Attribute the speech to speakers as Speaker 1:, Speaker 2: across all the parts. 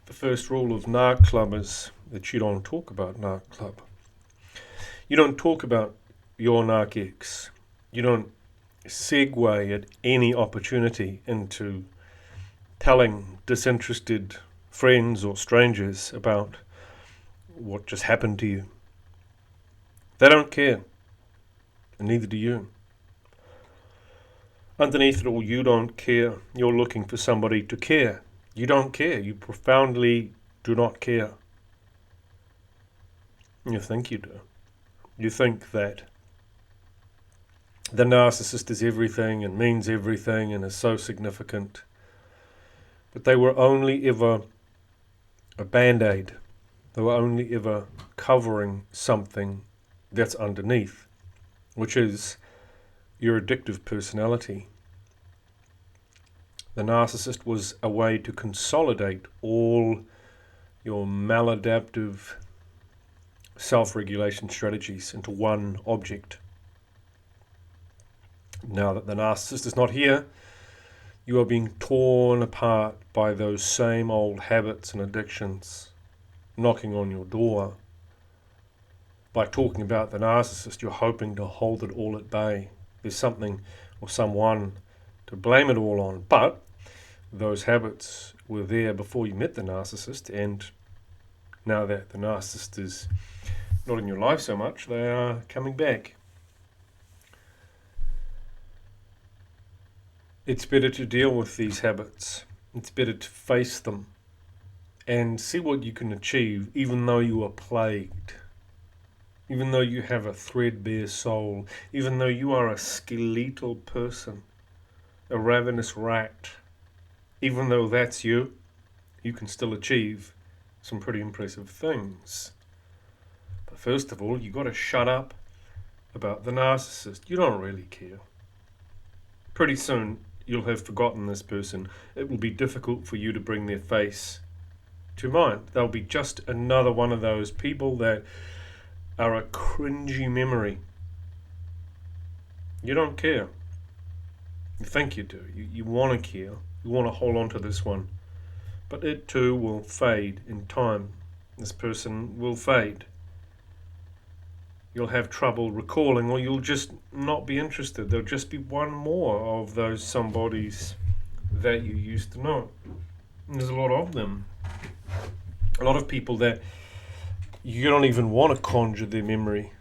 Speaker 1: The first rule of Narc Club is that you don't talk about Narc Club. You don't talk about your narc ex. You don't segue at any opportunity into telling disinterested friends or strangers about what just happened to you. They don't care, and neither do you. Underneath it all, you don't care. You're looking for somebody to care. You don't care. You profoundly do not care. You think you do. You think that the narcissist is everything and means everything and is so significant. But they were only ever a band-aid. They were only ever covering something that's underneath, which is your addictive personality. The narcissist was a way to consolidate all your maladaptive self-regulation strategies into one object. Now that the narcissist is not here, you are being torn apart by those same old habits and addictions knocking on your door. By talking about the narcissist, you're hoping to hold it all at bay. There's something or someone to blame it all on. But those habits were there before you met the narcissist, and now that the narcissist is not in your life so much, they are coming back. It's better to deal with these habits. It's better to face them and see what you can achieve, even though you are plagued, even though you have a threadbare soul, even though you are a skeletal person, a ravenous rat. Even though that's you, you can still achieve some pretty impressive things. But first of all, you got to shut up about the narcissist. You don't really care. Pretty soon, you'll have forgotten this person. It will be difficult for you to bring their face to mind. They'll be just another one of those people that are a cringy memory. You don't care. You think you do. You want to care. You want to hold on to this one. But it too will fade in time. This person will fade. You'll have trouble recalling, or you'll just not be interested. There'll just be one more of those somebodies that you used to know. And there's a lot of them. A lot of people that you don't even want to conjure their memory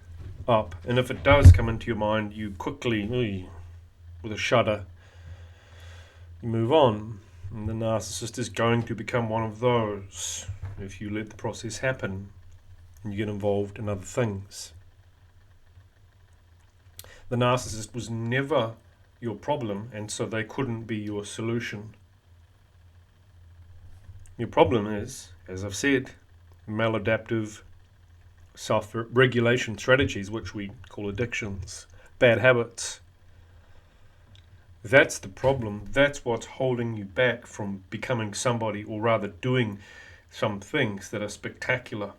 Speaker 1: up. And if it does come into your mind, you quickly, with a shudder, you move on. And the narcissist is going to become one of those if you let the process happen and you get involved in other things. The narcissist was never your problem, and so they couldn't be your solution. Your problem is, as I've said, maladaptive self-regulation strategies, which we call addictions, bad habits. That's the problem. That's what's holding you back from becoming somebody, or rather doing some things that are spectacular.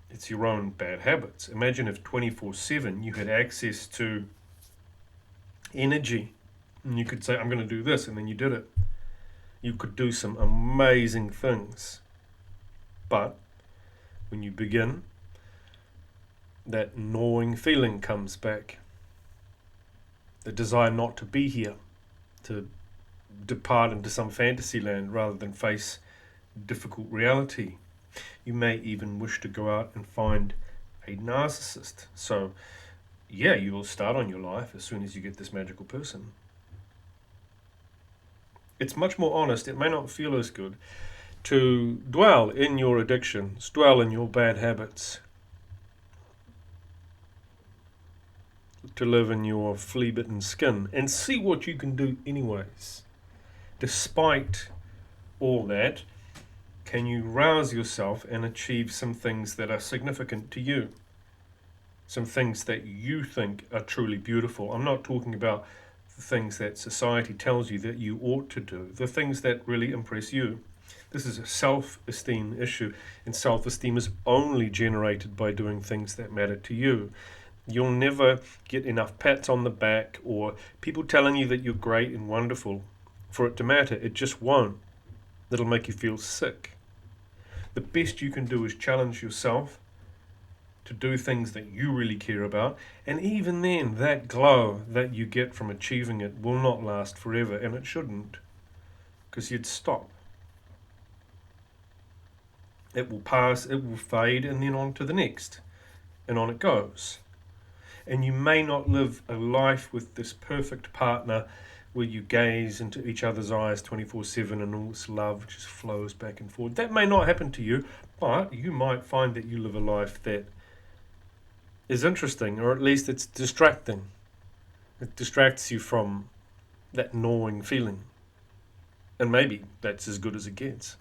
Speaker 1: It's your own bad habits. Imagine if 24/7 you had access to energy and you could say, I'm going to do this, and then you did it. You could do some amazing things. But when you begin, that gnawing feeling comes back. The desire not to be here, to depart into some fantasy land rather than face difficult reality. You may even wish to go out and find a narcissist. So, yeah, you will start on your life as soon as you get this magical person. It's much more honest. It may not feel as good to dwell in your addictions, dwell in your bad habits, to live in your flea-bitten skin and see what you can do anyways. Despite all that, can you rouse yourself and achieve some things that are significant to you? Some things that you think are truly beautiful. I'm not talking about the things that society tells you that you ought to do, the things that really impress you. This is a self-esteem issue, and self-esteem is only generated by doing things that matter to you. You'll never get enough pats on the back or people telling you that you're great and wonderful for it to matter. It just won't. It'll make you feel sick. The best you can do is challenge yourself to do things that you really care about, and even then, that glow that you get from achieving it will not last forever, and it shouldn't, because you'd stop. It will pass, it will fade, and then on to the next, and on it goes. And you may not live a life with this perfect partner where you gaze into each other's eyes 24/7 and all this love just flows back and forth. That may not happen to you, but you might find that you live a life that is interesting, or at least it's distracting. It distracts you from that gnawing feeling. And maybe that's as good as it gets.